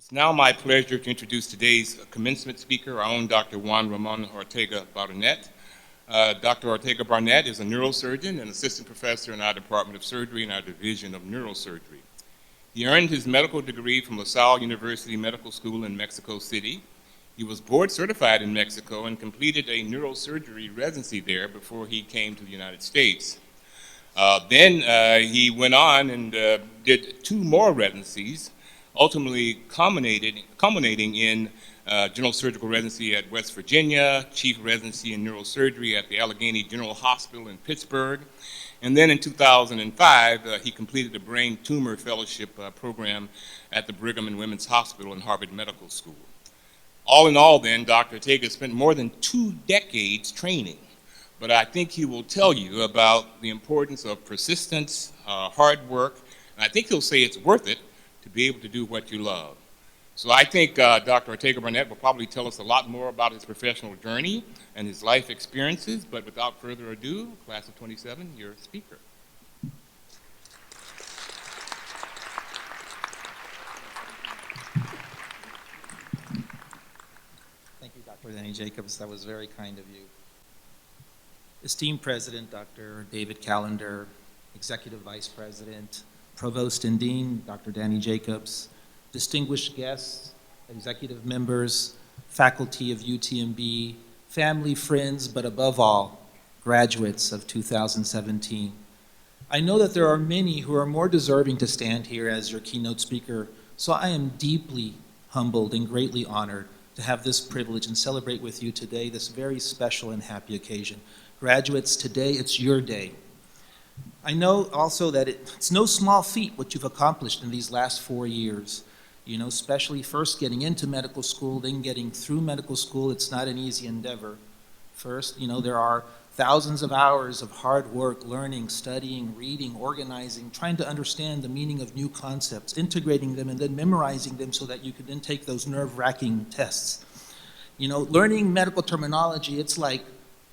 It's now my pleasure to introduce today's commencement speaker, our own Dr. Juan Ortega-Barnett. Dr. Ortega-Barnett is a neurosurgeon and assistant professor in our Department of Surgery and our Division of Neurosurgery. He earned his medical degree from La Salle University Medical School in Mexico City. He was board certified in Mexico and completed a neurosurgery residency there before he came to the United States. Then he went on and did 2 more residencies, ultimately culminating in General Surgical Residency at West Virginia, Chief Residency in Neurosurgery at the Allegheny General Hospital in Pittsburgh, and then in 2005 he completed a Brain Tumor Fellowship program at the Brigham and Women's Hospital and Harvard Medical School. All in all then, Dr. Ortega spent more than 2 decades training, but I think he will tell you about the importance of persistence, hard work, and I think he'll say it's worth it to be able to do what you love. So I think Dr. Ortega-Barnett will probably tell us a lot more about his professional journey and his life experiences, but without further ado, class of 27, your speaker. Thank you, Dr. Danny Jacobs. That was very kind of you. Esteemed President, Dr. David Callender, Executive Vice President, Provost and Dean, Dr. Danny Jacobs, distinguished guests, executive members, faculty of UTMB, family, friends, but above all, graduates of 2017. I know that there are many who are more deserving to stand here as your keynote speaker, so I am deeply humbled and greatly honored to have this privilege and celebrate with you today this very special and happy occasion. Graduates, today it's your day. I know also that it's no small feat what you've accomplished in these last 4 years. You know, especially first getting into medical school, then getting through medical school. It's not an easy endeavor. First, you know, there are thousands of hours of hard work, learning, studying, reading, organizing, trying to understand the meaning of new concepts, integrating them, and then memorizing them so that you can then take those nerve-wracking tests. You know, learning medical terminology, it's like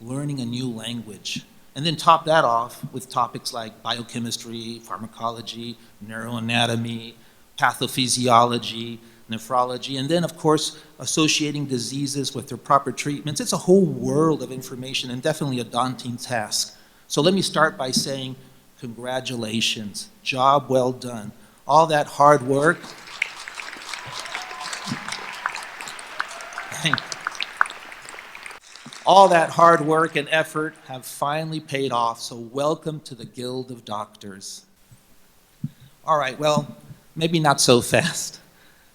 learning a new language. And then top that off with topics like biochemistry, pharmacology, neuroanatomy, pathophysiology, nephrology, and then, of course, associating diseases with their proper treatments. It's a whole world of information and definitely a daunting task. So let me start by saying congratulations, job well done. All that hard work. All that hard work and effort have finally paid off, so welcome to the Guild of Doctors. All right, well, maybe not so fast.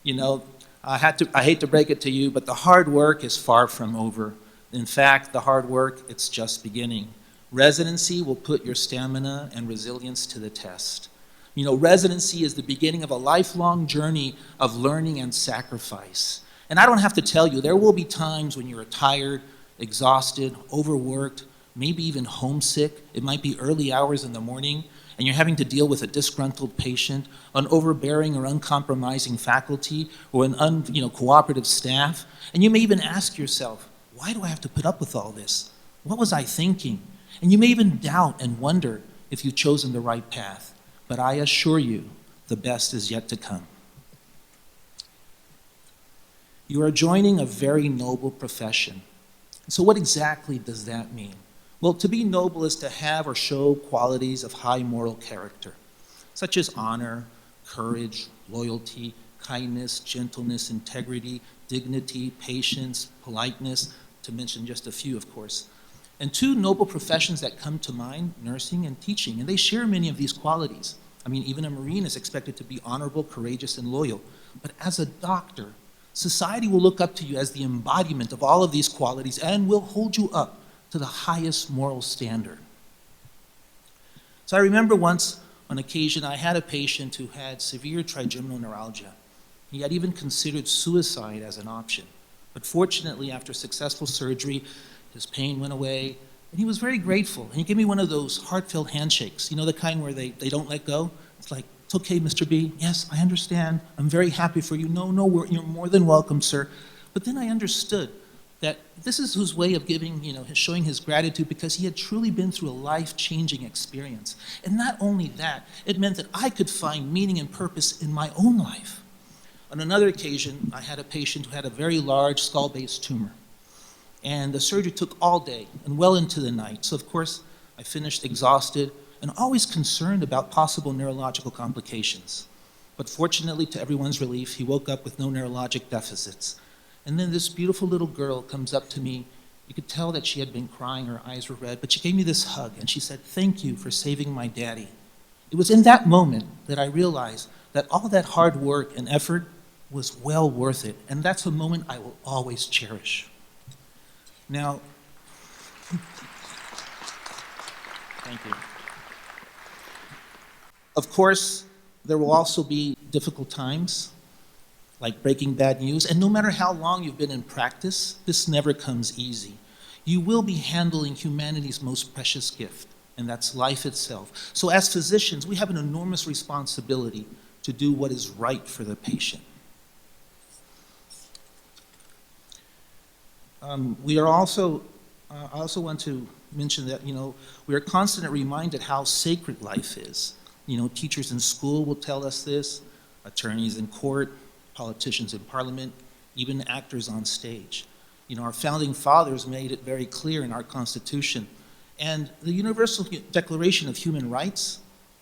You know, I hate to break it to you, but the hard work is far from over. In fact, the hard work, it's just beginning. Residency will put your stamina and resilience to the test. You know, residency is the beginning of a lifelong journey of learning and sacrifice. And I don't have to tell you, there will be times when you're tired, exhausted, overworked, maybe even homesick. It might be early hours in the morning, and you're having to deal with a disgruntled patient, an overbearing or uncompromising faculty, or an cooperative staff. And you may even ask yourself, why do I have to put up with all this? What was I thinking? And you may even doubt and wonder if you've chosen the right path. But I assure you, the best is yet to come. You are joining a very noble profession. So what exactly does that mean? Well, to be noble is to have or show qualities of high moral character, such as honor, courage, loyalty, kindness, gentleness, integrity, dignity, patience, politeness, to mention just a few, of course. And 2 noble professions that come to mind, nursing and teaching, and they share many of these qualities. I mean, even a Marine is expected to be honorable, courageous, and loyal. But as a doctor, society will look up to you as the embodiment of all of these qualities and will hold you up to the highest moral standard. So I remember once on occasion I had a patient who had severe trigeminal neuralgia. He had even considered suicide as an option. But fortunately, after successful surgery, his pain went away, and he was very grateful. And he gave me one of those heartfelt handshakes, you know, the kind where they don't let go. It's like, it's okay, Mr. B. Yes, I understand. I'm very happy for you. No, you're more than welcome, sir. But then I understood that this is his way of giving, showing his gratitude because he had truly been through a life-changing experience. And not only that, it meant that I could find meaning and purpose in my own life. On another occasion, I had a patient who had a very large skull-base tumor. And the surgery took all day and well into the night. So of course, I finished exhausted and always concerned about possible neurological complications. But fortunately, to everyone's relief, he woke up with no neurologic deficits. And then this beautiful little girl comes up to me. You could tell that she had been crying, her eyes were red, but she gave me this hug and she said, "Thank you for saving my daddy." It was in that moment that I realized that all that hard work and effort was well worth it. And that's a moment I will always cherish. Now, thank you. Of course, there will also be difficult times, like breaking bad news, and no matter how long you've been in practice, this never comes easy. You will be handling humanity's most precious gift, and that's life itself. So as physicians, we have an enormous responsibility to do what is right for the patient. I also want to mention that, we are constantly reminded how sacred life is. Teachers in school will tell us this, attorneys in court, politicians in parliament, even actors on stage. Our founding fathers made it very clear in our Constitution. And the Universal Declaration of Human Rights,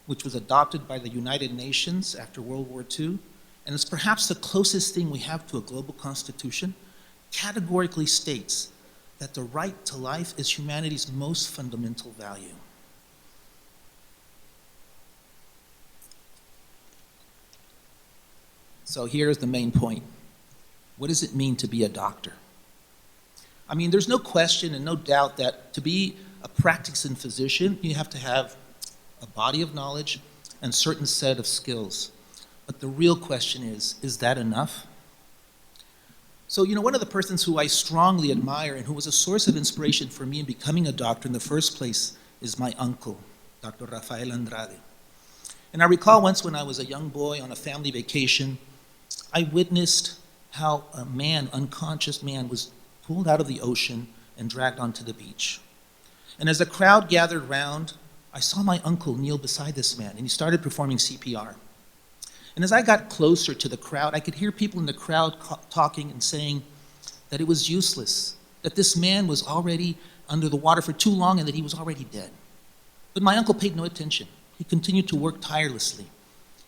which was adopted by the United Nations after World War II, and it's perhaps the closest thing we have to a global constitution, categorically states that the right to life is humanity's most fundamental value. So here's the main point. What does it mean to be a doctor? There's no question and no doubt that to be a practicing physician, you have to have a body of knowledge and a certain set of skills. But the real question is that enough? So, one of the persons who I strongly admire and who was a source of inspiration for me in becoming a doctor in the first place is my uncle, Dr. Rafael Andrade. And I recall once when I was a young boy on a family vacation, I witnessed how a unconscious man, was pulled out of the ocean and dragged onto the beach. And as the crowd gathered round, I saw my uncle kneel beside this man, and he started performing CPR. And as I got closer to the crowd, I could hear people in the crowd talking and saying that it was useless, that this man was already under the water for too long and that he was already dead. But my uncle paid no attention. He continued to work tirelessly.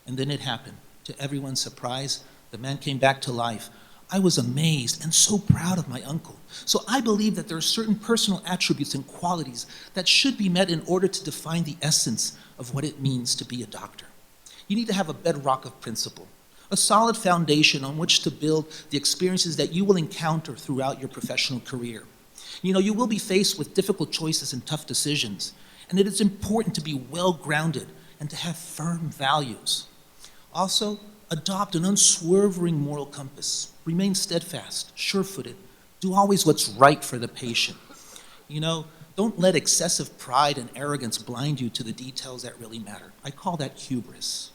And then it happened. To everyone's surprise, the man came back to life. I was amazed and so proud of my uncle. So I believe that there are certain personal attributes and qualities that should be met in order to define the essence of what it means to be a doctor. You need to have a bedrock of principle, a solid foundation on which to build the experiences that you will encounter throughout your professional career. You will be faced with difficult choices and tough decisions, and it is important to be well-grounded and to have firm values. Also, adopt an unswerving moral compass. Remain steadfast, sure-footed. Do always what's right for the patient. Don't let excessive pride and arrogance blind you to the details that really matter. I call that hubris.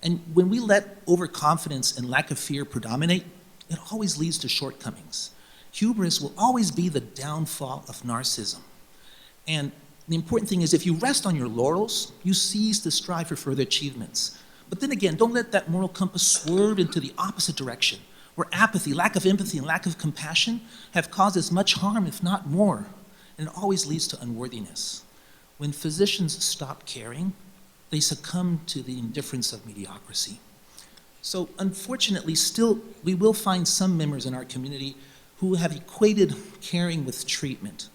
And when we let overconfidence and lack of fear predominate, it always leads to shortcomings. Hubris will always be the downfall of narcissism. And the important thing is, if you rest on your laurels, you cease to strive for further achievements. But then again, don't let that moral compass swerve into the opposite direction, where apathy, lack of empathy, and lack of compassion have caused as much harm, if not more. And it always leads to unworthiness. When physicians stop caring, they succumb to the indifference of mediocrity. So unfortunately, still, we will find some members in our community who have equated caring with treatment.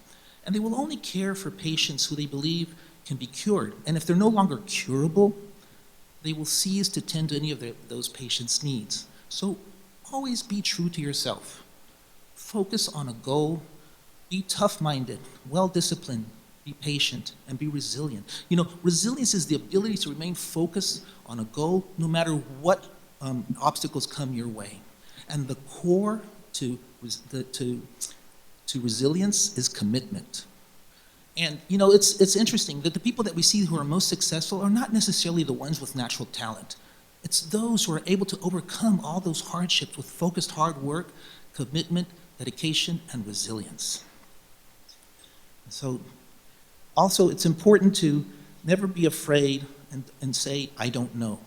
And they will only care for patients who they believe can be cured. And if they're no longer curable, they will cease to tend to any of those patients' needs. So always be true to yourself. Focus on a goal. Be tough-minded, well-disciplined, be patient, and be resilient. Resilience is the ability to remain focused on a goal no matter what obstacles come your way. And the core to resilience is commitment. And it's interesting that the people that we see who are most successful are not necessarily the ones with natural talent. It's those who are able to overcome all those hardships with focused hard work, commitment, dedication, and resilience. So also, it's important to never be afraid and say, I don't know.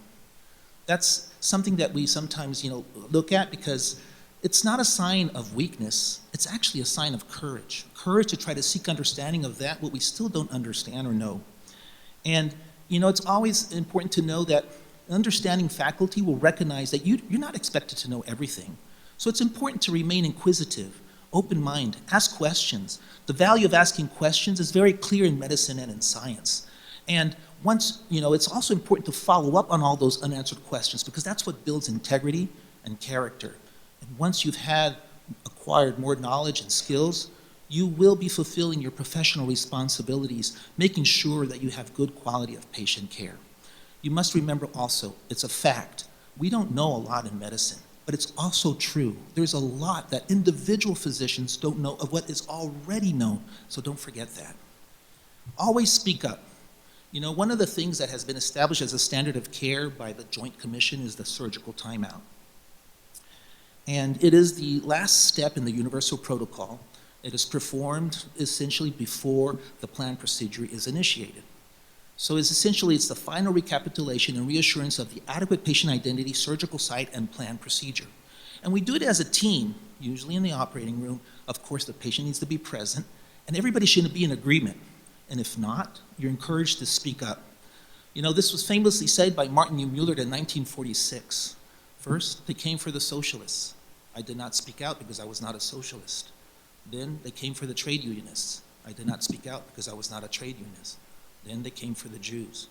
That's something that we sometimes, look at because it's not a sign of weakness. It's actually a sign of courage. Courage to try to seek understanding of that, what we still don't understand or know. And, it's always important to know that understanding faculty will recognize that you're not expected to know everything. So it's important to remain inquisitive, open-minded, ask questions. The value of asking questions is very clear in medicine and in science. And once, it's also important to follow up on all those unanswered questions because that's what builds integrity and character. And once you've acquired more knowledge and skills, you will be fulfilling your professional responsibilities, making sure that you have good quality of patient care. You must remember also, it's a fact, we don't know a lot in medicine, but it's also true. There's a lot that individual physicians don't know of what is already known, so don't forget that. Always speak up. One of the things that has been established as a standard of care by the Joint Commission is the surgical timeout. And it is the last step in the universal protocol. It is performed essentially before the planned procedure is initiated. So it's the final recapitulation and reassurance of the adequate patient identity, surgical site, and planned procedure. And we do it as a team, usually in the operating room. Of course, the patient needs to be present, and everybody should be in agreement. And if not, you're encouraged to speak up. This was famously said by Martin Mueller in 1946. First, they came for the socialists. I did not speak out because I was not a socialist. Then they came for the trade unionists. I did not speak out because I was not a trade unionist. Then they came for the Jews.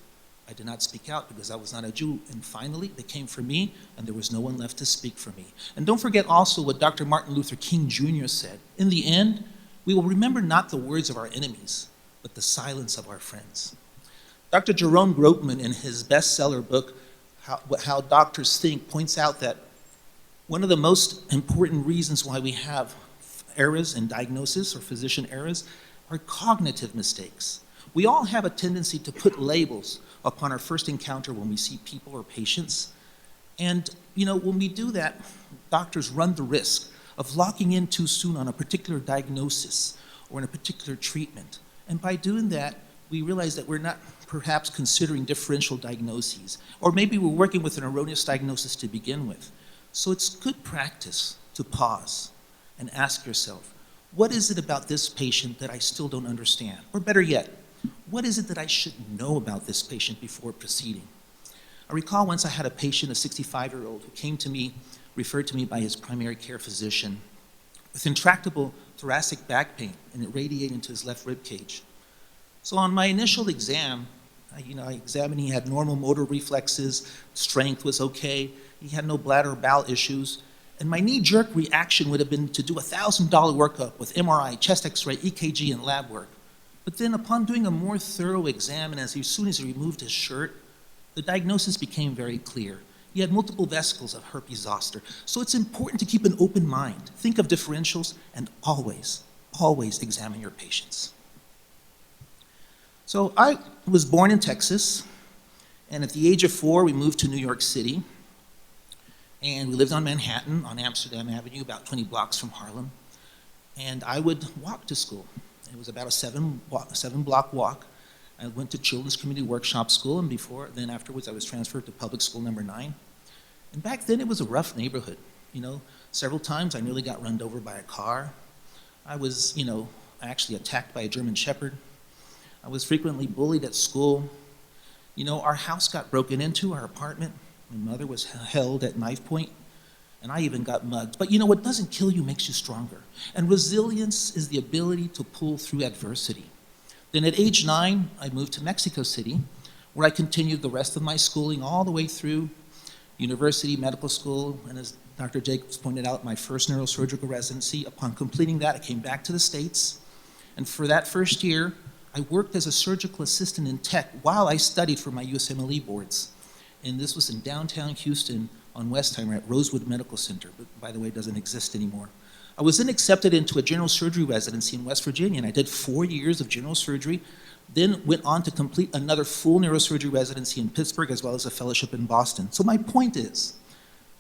I did not speak out because I was not a Jew. And finally, they came for me, and there was no one left to speak for me. And don't forget also what Dr. Martin Luther King Jr. said. In the end, we will remember not the words of our enemies, but the silence of our friends. Dr. Jerome Grossman, in his bestseller book, How Doctors Think, points out that one of the most important reasons why we have errors in diagnosis or physician errors are cognitive mistakes. We all have a tendency to put labels upon our first encounter when we see people or patients. And, when we do that, doctors run the risk of locking in too soon on a particular diagnosis or in a particular treatment. And by doing that, we realize that we're not perhaps considering differential diagnoses, or maybe we're working with an erroneous diagnosis to begin with. So it's good practice to pause and ask yourself, what is it about this patient that I still don't understand? Or better yet, what is it that I should know about this patient before proceeding? I recall once I had a patient, a 65-year-old, who came to me, referred to me by his primary care physician, with intractable thoracic back pain, and it radiated into his left rib cage. So on my initial exam, I examined, he had normal motor reflexes, strength was okay, he had no bladder or bowel issues, and my knee-jerk reaction would have been to do a $1,000 workup with MRI, chest x-ray, EKG, and lab work. But then upon doing a more thorough exam, and as soon as he removed his shirt, the diagnosis became very clear. He had multiple vesicles of herpes zoster. So it's important to keep an open mind, think of differentials, and always, always examine your patients. So I was born in Texas, and at the age of 4, we moved to New York City. And we lived on Manhattan, on Amsterdam Avenue, about 20 blocks from Harlem. And I would walk to school. It was about a seven-block walk. I went to Children's Community Workshop School, and afterwards I was transferred to Public School number 9. And back then it was a rough neighborhood. Several times I nearly got run over by a car. I was, actually attacked by a German Shepherd. I was frequently bullied at school. Our house got broken into, our apartment. My mother was held at knife point, and I even got mugged. But what doesn't kill you makes you stronger. And resilience is the ability to pull through adversity. Then at age 9, I moved to Mexico City, where I continued the rest of my schooling all the way through university, medical school, and as Dr. Jacobs pointed out, my first neurosurgical residency. Upon completing that, I came back to the States, and for that first year, I worked as a surgical assistant in tech while I studied for my USMLE boards. And this was in downtown Houston on Westheimer at Rosewood Medical Center, but by the way, it doesn't exist anymore. I was then accepted into a general surgery residency in West Virginia, and I did 4 years of general surgery, then went on to complete another full neurosurgery residency in Pittsburgh, as well as a fellowship in Boston. So my point is,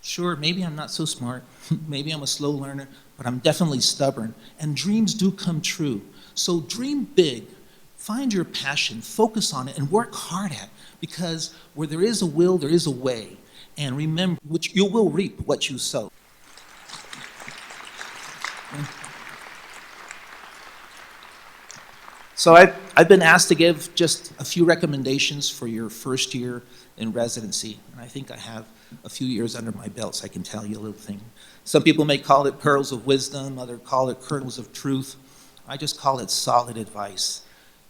sure, maybe I'm not so smart, maybe I'm a slow learner, but I'm definitely stubborn, and dreams do come true. So dream big, find your passion, focus on it, and work hard at it, because where there is a will, there is a way. And remember, which you will reap what you sow. So I've been asked to give just a few recommendations for your first year in residency, and I think I have a few years under my belt, so I can tell you a little thing. Some people may call it pearls of wisdom, others call it kernels of truth. I just call it solid advice.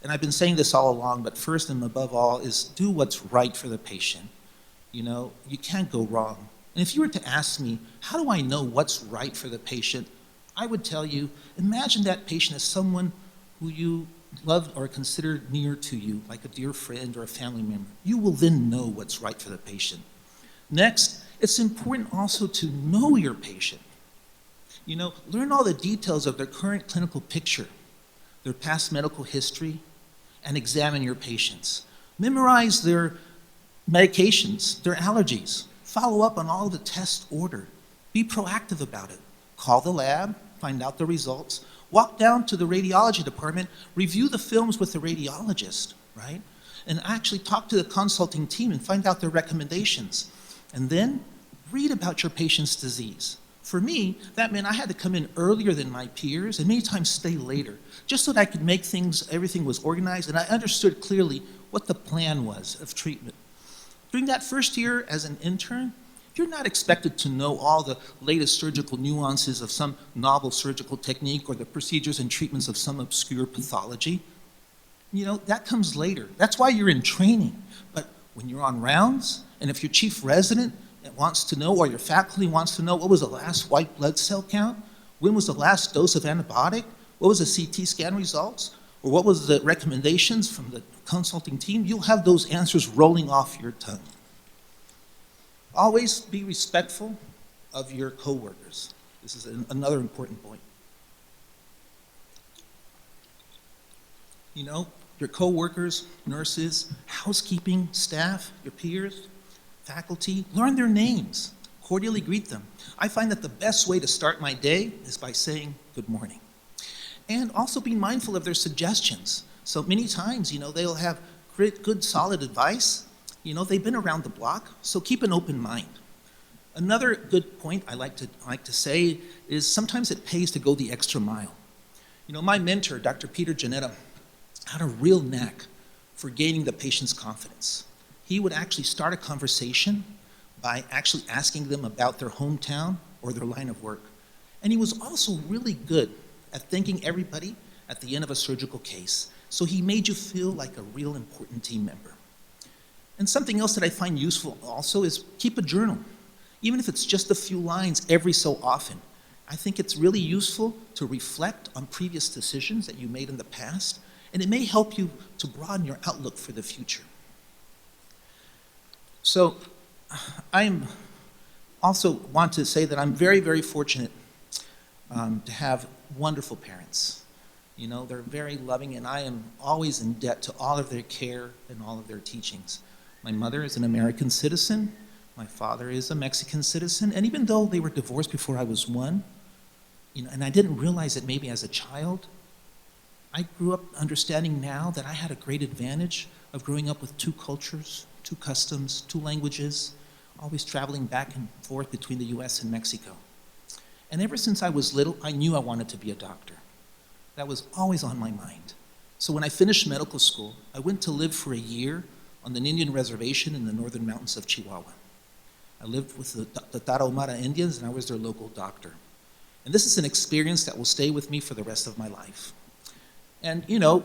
And I've been saying this all along, but first and above all is do what's right for the patient. You know, you can't go wrong. And if you were to ask me, how do I know what's right for the patient? I would tell you, imagine that patient as someone who you loved or considered near to you, like a dear friend or a family member. You will then know what's right for the patient. Next, it's important also to know your patient. You know, learn all the details of their current clinical picture, their past medical history, and examine your patients. Memorize their medications, their allergies. Follow up on all the tests ordered. Be proactive about it. Call the lab, find out the results. Walk down to the radiology department, review the films with the radiologist, right? And actually talk to the consulting team and find out their recommendations. And then read about your patient's disease. For me, that meant I had to come in earlier than my peers and many times stay later, just so that I could make everything was organized and I understood clearly what the plan was of treatment. During that first year as an intern, you're not expected to know all the latest surgical nuances of some novel surgical technique or the procedures and treatments of some obscure pathology. You know, that comes later. That's why you're in training. But when you're on rounds, and if your chief resident wants to know, or your faculty wants to know, what was the last white blood cell count? When was the last dose of antibiotic? What was the CT scan results? Or what was the recommendations from the consulting team? You'll have those answers rolling off your tongue. Always be respectful of your coworkers. This is another important point. You know, your coworkers, nurses, housekeeping staff, your peers, faculty, learn their names. Cordially greet them. I find that the best way to start my day is by saying good morning. And also be mindful of their suggestions. So many times, you know, they'll have good, solid advice. You know, they've been around the block, so keep an open mind. Another good point I like to say is sometimes it pays to go the extra mile. You know, my mentor, Dr. Peter Janetta, had a real knack for gaining the patient's confidence. He would actually start a conversation by actually asking them about their hometown or their line of work. And he was also really good at thanking everybody at the end of a surgical case. So he made you feel like a real important team member. And something else that I find useful also is keep a journal, even if it's just a few lines every so often. I think it's really useful to reflect on previous decisions that you made in the past, and it may help you to broaden your outlook for the future. So I also want to say that I'm very, very fortunate to have wonderful parents. You know, they're very loving, and I am always in debt to all of their care and all of their teachings. My mother is an American citizen. My father is a Mexican citizen. And even though they were divorced before I was one, you know, and I didn't realize it maybe as a child, I grew up understanding now that I had a great advantage of growing up with two cultures, two customs, two languages, always traveling back and forth between the US and Mexico. And ever since I was little, I knew I wanted to be a doctor. That was always on my mind. So when I finished medical school, I went to live for a year on an Indian reservation in the northern mountains of Chihuahua. I lived with the Tarahumara Indians, and I was their local doctor. And this is an experience that will stay with me for the rest of my life. And you know,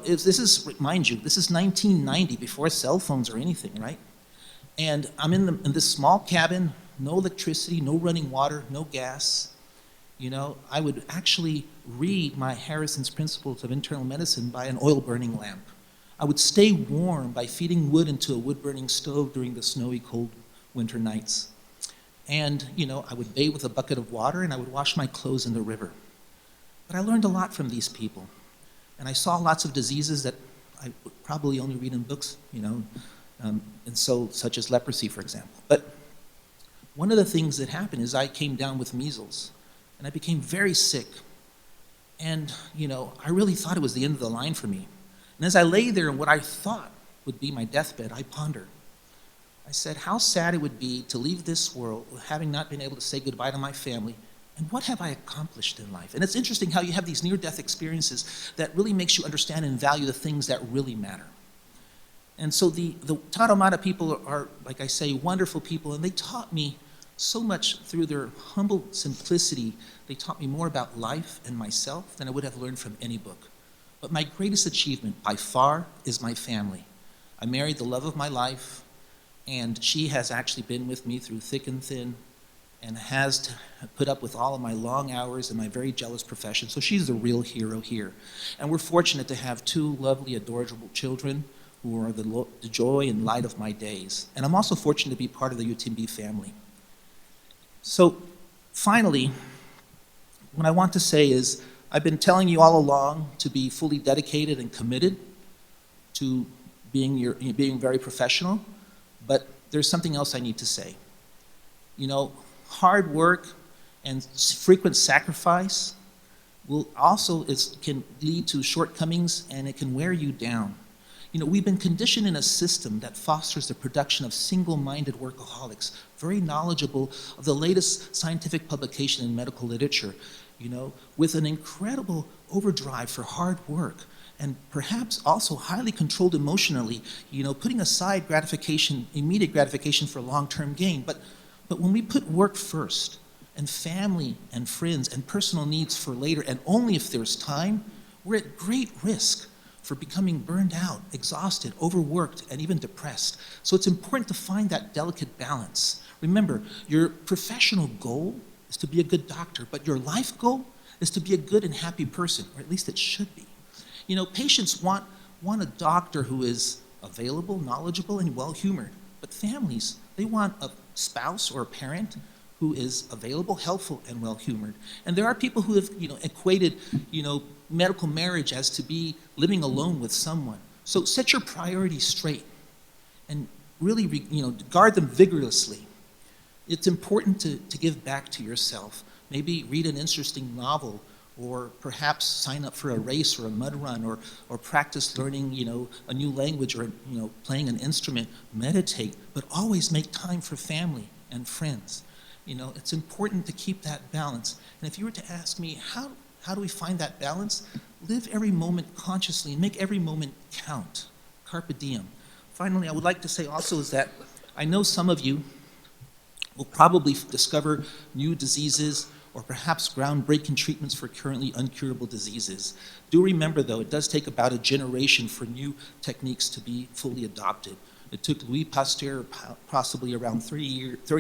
mind you, this is 1990, before cell phones or anything, right? And I'm in this small cabin, no electricity, no running water, no gas. You know, I would actually read my Harrison's Principles of Internal Medicine by an oil-burning lamp. I would stay warm by feeding wood into a wood-burning stove during the snowy, cold winter nights. And, you know, I would bathe with a bucket of water and I would wash my clothes in the river. But I learned a lot from these people. And I saw lots of diseases that I would probably only read in books, you know, such as leprosy, for example. But one of the things that happened is I came down with measles and I became very sick. And, you know, I really thought it was the end of the line for me. And as I lay there in what I thought would be my deathbed, I pondered. I said, how sad it would be to leave this world having not been able to say goodbye to my family, and what have I accomplished in life? And it's interesting how you have these near-death experiences that really makes you understand and value the things that really matter. And so the Tarahumara people are, like I say, wonderful people, and they taught me so much through their humble simplicity. They taught me more about life and myself than I would have learned from any book. But my greatest achievement, by far, is my family. I married the love of my life, and she has actually been with me through thick and thin, and has put up with all of my long hours and my very jealous profession. So she's the real hero here. And we're fortunate to have two lovely, adorable children who are the joy and light of my days. And I'm also fortunate to be part of the UTMB family. So finally, what I want to say is, I've been telling you all along to be fully dedicated and committed to being very professional, but there's something else I need to say. You know, hard work and frequent sacrifice can lead to shortcomings, and it can wear you down. You know, we've been conditioned in a system that fosters the production of single-minded workaholics, very knowledgeable of the latest scientific publication in medical literature, you know, with an incredible overdrive for hard work, and perhaps also highly controlled emotionally, you know, putting aside gratification, immediate gratification for long-term gain. But when we put work first, and family and friends and personal needs for later, and only if there's time, we're at great risk for becoming burned out, exhausted, overworked, and even depressed. So it's important to find that delicate balance. Remember, your professional goal is to be a good doctor, but your life goal is to be a good and happy person, or at least it should be. You know, patients want a doctor who is available, knowledgeable, and well-humored, but families, they want a spouse or a parent who is available, helpful, and well-humored. And there are people who have, you know, equated, you know, medical marriage as to be living alone with someone. So set your priorities straight and really, you know, guard them vigorously. It's important to give back to yourself. Maybe read an interesting novel, or perhaps sign up for a race or a mud run, or practice learning, you know, a new language, or, you know, playing an instrument. Meditate, but always make time for family and friends. You know, it's important to keep that balance. And if you were to ask me, how do we find that balance? Live every moment consciously and make every moment count. Carpe diem. Finally, I would like to say also is that I know some of you will probably discover new diseases or perhaps groundbreaking treatments for currently uncurable diseases. Do remember, though, it does take about a generation for new techniques to be fully adopted. It took Louis Pasteur possibly around 30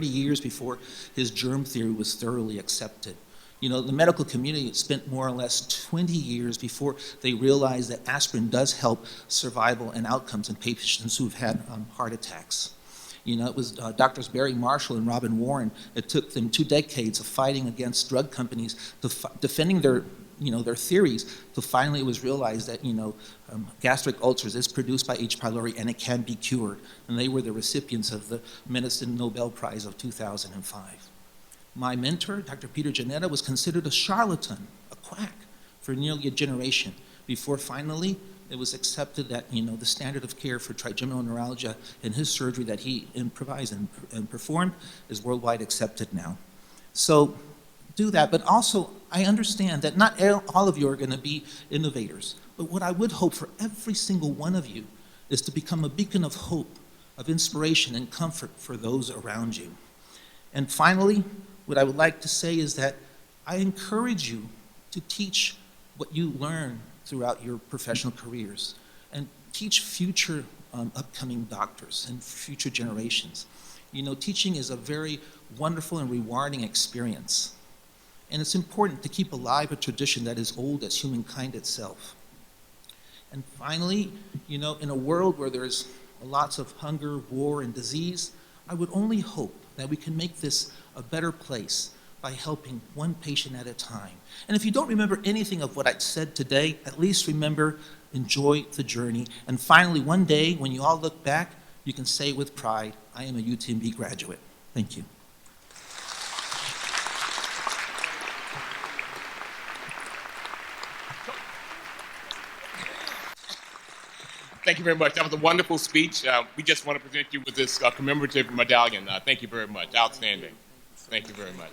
years before his germ theory was thoroughly accepted. You know, the medical community spent more or less 20 years before they realized that aspirin does help survival and outcomes in patients who've had heart attacks. You know, it was Doctors Barry Marshall and Robin Warren. It took them 2 decades of fighting against drug companies, defending their theories, till finally it was realized that, gastric ulcers is produced by H. pylori and it can be cured. And they were the recipients of the Medicine Nobel Prize of 2005. My mentor, Dr. Peter Janetta, was considered a charlatan, a quack, for nearly a generation, before finally it was accepted that, the standard of care for trigeminal neuralgia in his surgery that he improvised and performed is worldwide accepted now. So do that, but also I understand that not all of you are going to be innovators, but what I would hope for every single one of you is to become a beacon of hope, of inspiration and comfort for those around you. And finally, what I would like to say is that I encourage you to teach what you learn throughout your professional careers and teach future upcoming doctors and future generations. Teaching is a very wonderful and rewarding experience. And it's important to keep alive a tradition that is old as humankind itself. And finally, in a world where there's lots of hunger, war, and disease, I would only hope that we can make this a better place by helping one patient at a time. And if you don't remember anything of what I said today, at least remember, enjoy the journey. And finally, one day, when you all look back, you can say with pride, I am a UTMB graduate. Thank you. Thank you very much. That was a wonderful speech. We just want to present you with this commemorative medallion. Thank you very much. Outstanding. Thank you very much.